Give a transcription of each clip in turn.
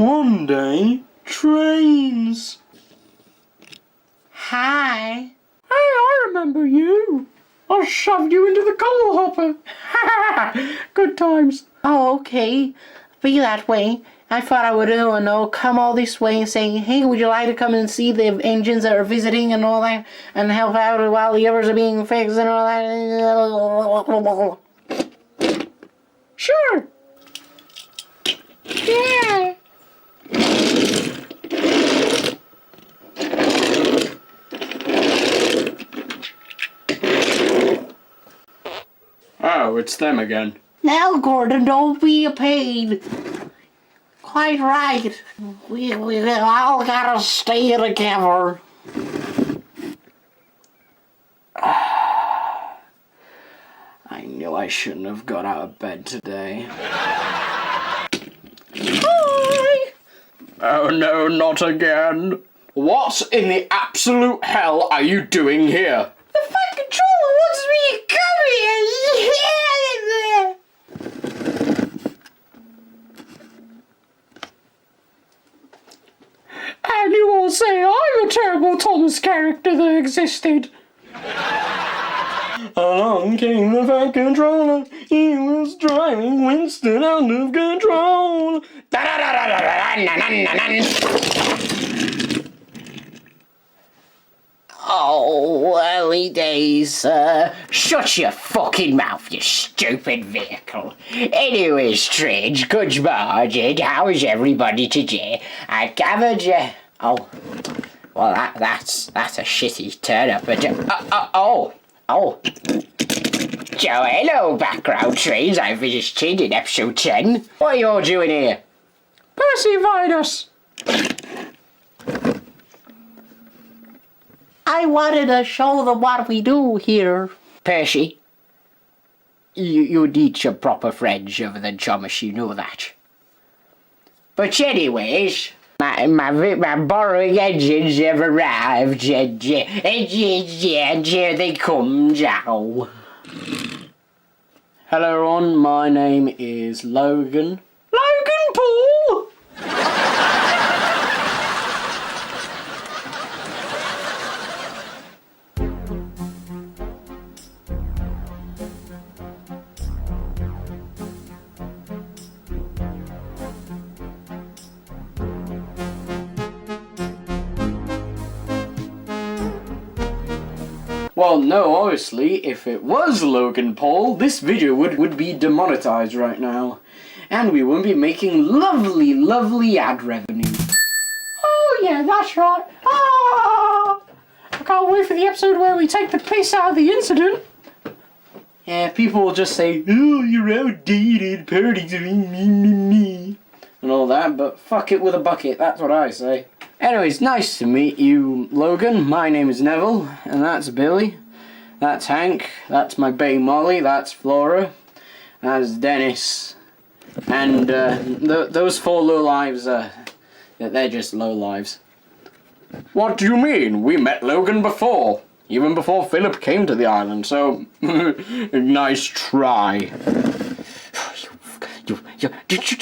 One day, trains. Hi. Hey, I remember you. I shoved you into the coal hopper. Good times. Oh, okay. Be that way. I thought I would, come all this way and say, hey, would you like to come and see the engines that are visiting and all that, and help out while the others are being fixed and all that? Sure. Yeah. Oh, it's them again. Now, Gordon, don't be a pain. Quite right. We all gotta stay together. I knew I shouldn't have got out of bed today. Hi. Oh no, not again. What in the absolute hell are you doing here? The flight controller wants me to come here. And you all say I'm a terrible Thomas character that existed. Along came the flight controller. He was driving Winston out of control. Oh, early days. Shut your fucking mouth, you stupid vehicle. Anyway, Strange, good morning. How is everybody today? I gathered you. Oh, well, that's a shitty turn up. But oh. So, hello, background trains. I visited in episode 10. What are you all doing here? Percy invited us. I wanted to show them what we do here. Percy, you need some proper friends other than Thomas, you know that. But anyways, my borrowing engines have arrived, and here they come now. Hello everyone, my name is Logan. Logan Paul! Well, no, obviously, if it was Logan Paul, this video would be demonetized right now. And we wouldn't be making lovely ad revenue. Oh yeah, that's right. Ah! I can't wait for the episode where we take the piss out of the incident. Yeah, people will just say, oh, you're outdated, parties are me, and all that, but fuck it with a bucket, that's what I say. Anyways, nice to meet you, Logan. My name is Neville, and that's Billy. That's Hank. That's my bae Molly. That's Flora. That's Dennis. And those four low lives, they're just low lives. What do you mean? We met Logan before. Even before Philip came to the island, so nice try. You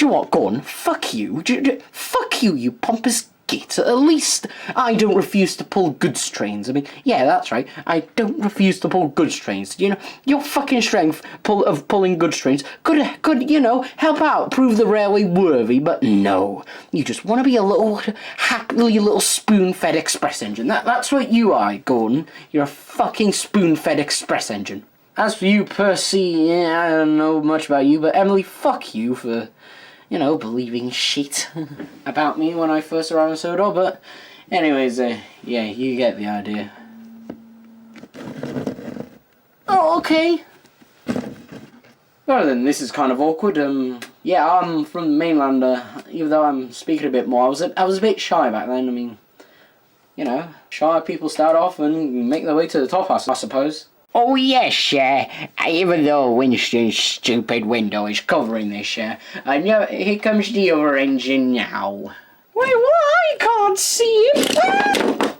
what? Go on. Fuck you. Fuck you, you pompous git. At least I don't refuse to pull goods trains. I mean, yeah, that's right. I don't refuse to pull goods trains. You know, your fucking strength of pulling goods trains could, help out, prove the railway worthy, but no. You just want to be a little hackly little spoon-fed express engine. That's what you are, Gordon. You're a fucking spoon-fed express engine. As for you, Percy, yeah, I don't know much about you, but Emily, fuck you for, believing shit about me when I first arrived in Sodor, but anyways, yeah, you get the idea. Oh, okay. Well then, this is kind of awkward. Yeah, I'm from the mainland, even though I'm speaking a bit more, I was a bit shy back then. I mean, shy people start off and make their way to the top, I suppose. Oh yes, even though Winston's stupid window is covering this, here comes the other engine now. Wait, what? I can't see it!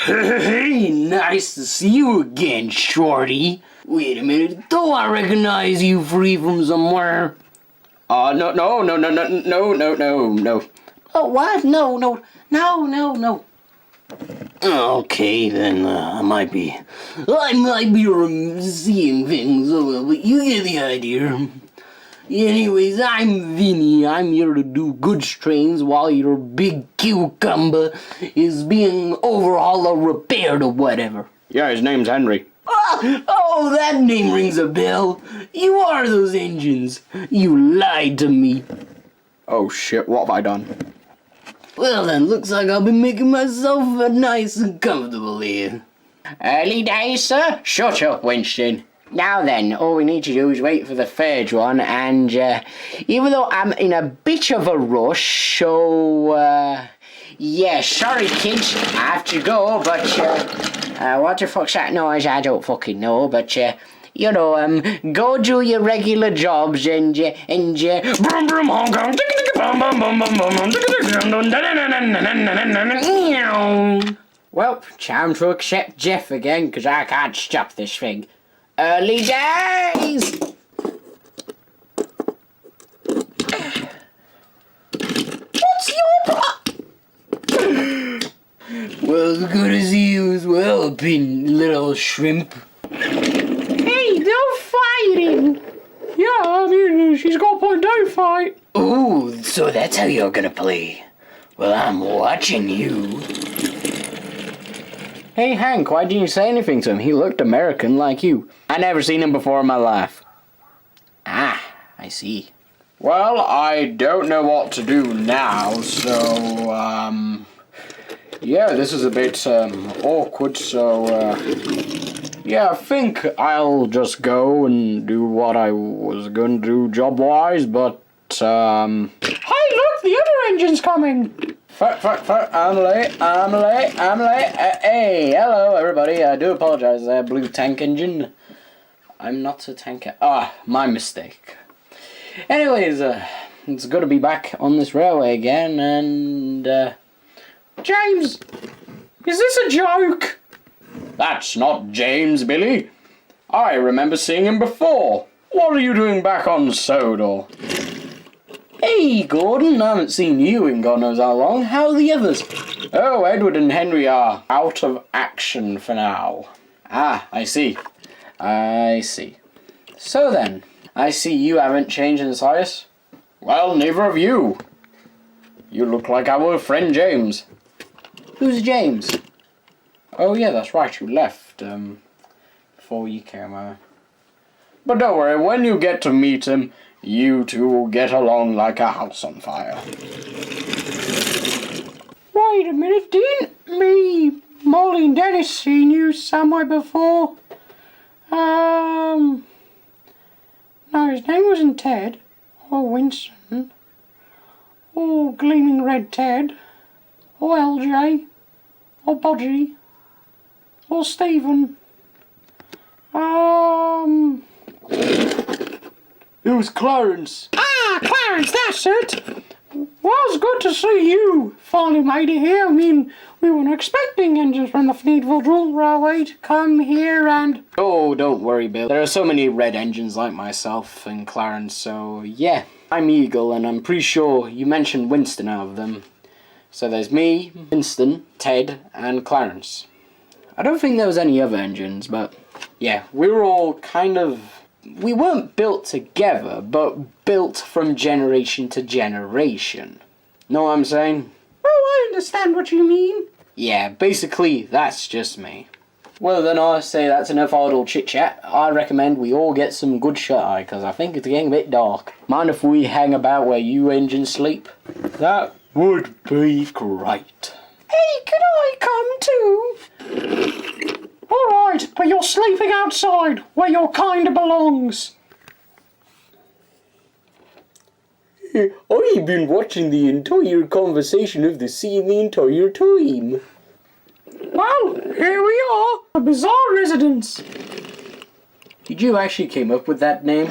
Hey, nice to see you again, Shorty. Wait a minute, don't I recognize you free from somewhere? No, no, no, no, no, no, no, no, no. Oh, what? No. Okay, then I might be seeing things, but you get the idea. Anyways, I'm Vinny. I'm here to do goods trains while your big cucumber is being overhauled or repaired or whatever. Yeah, his name's Henry. Oh, that name rings a bell. You are those engines. You lied to me. Oh shit, what have I done? Well then, looks like I'll be making myself nice and comfortable here. Early days, sir? Shut up, Winston. Now then, all we need to do is wait for the third one, and even though I'm in a bit of a rush, so yeah, sorry kids, I have to go, but what the fuck's that noise? I don't fucking know, but you know, go do your regular jobs and brum brum Hong Kong. Well, time to accept Jeff again, because I can't stop this thing. Early days! What's your Well, as good as you as well, pin little shrimp. Hey, don't fight him! Yeah, I mean, she's got a point, don't fight. Ooh, so that's how you're gonna play. Well, I'm watching you. Hey, Hank, why didn't you say anything to him? He looked American like you. I never seen him before in my life. Ah, I see. Well, I don't know what to do now, so, yeah, this is a bit, awkward, so, yeah, I think I'll just go and do what I was gonna do job-wise, but, Hey, look, the other engine's coming! I'm late. Hey, hello, everybody, I do apologize, blue tank engine. I'm not a tanker. My mistake. Anyways, it's good to be back on this railway again, and, James! Is this a joke? That's not James, Billy. I remember seeing him before. What are you doing back on Sodor? Hey, Gordon, I haven't seen you in God knows how long. How are the others? Oh, Edward and Henry are out of action for now. Ah, I see. So then, I see you haven't changed in size. Well, neither of you. You look like our friend James. Who's James? Oh yeah, that's right, you left, before you came over. But don't worry, when you get to meet him, you two will get along like a house on fire. Wait a minute, didn't me, Molly and Dennis seen you somewhere before? No, his name wasn't Ted, or Winston, or Gleaming Red Ted, or LJ, or Bodgy, or Stephen. It was Clarence. Clarence, that's it. Well, it's good to see you finally made it here. I mean, we weren't expecting engines from the Fleetwood Railway to come here and... Oh, don't worry, Bill. There are so many red engines like myself and Clarence, so yeah. I'm Eagle, and I'm pretty sure you mentioned Winston out of them. So there's me, Winston, Ted, and Clarence. I don't think there was any other engines, but yeah, we were all kind of... We weren't built together, but built from generation to generation. Know what I'm saying? Oh, I understand what you mean. Yeah, basically, that's just me. Well, then I say that's enough idle chit-chat. I recommend we all get some good shut-eye, because I think it's getting a bit dark. Mind if we hang about where you engines sleep? That would be great. Hey, can I come too? Alright, but you're sleeping outside, where your kind belongs. I've been watching the entire conversation of the scene the entire time. Well, here we are, a bizarre residence. Did you actually came up with that name?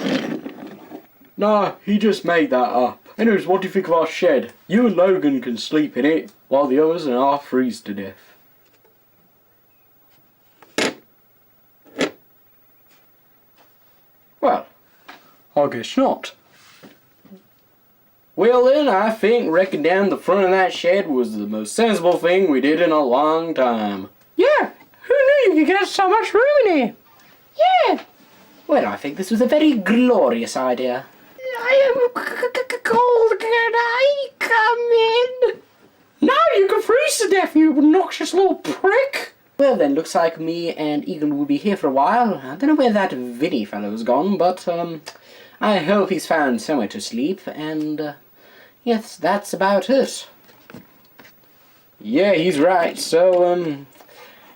Nah, he just made that up. Anyways, what do you think of our shed? You and Logan can sleep in it, while the others and I freeze to death. Well, I guess not. Well then, I think wrecking down the front of that shed was the most sensible thing we did in a long time. Yeah, who knew you could get so much room in here? Yeah. Well, I think this was a very glorious idea. I am cold. Can I come in? No, you can freeze to death, you obnoxious little prick. Well then, looks like me and Egan will be here for a while. I don't know where that Vinny fellow's gone, but I hope he's found somewhere to sleep, and yes, that's about it. Yeah, he's right, so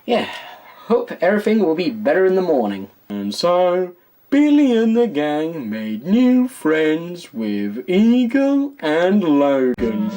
yeah, hope everything will be better in the morning. And so, Billy and the gang made new friends with Eagle and Logan.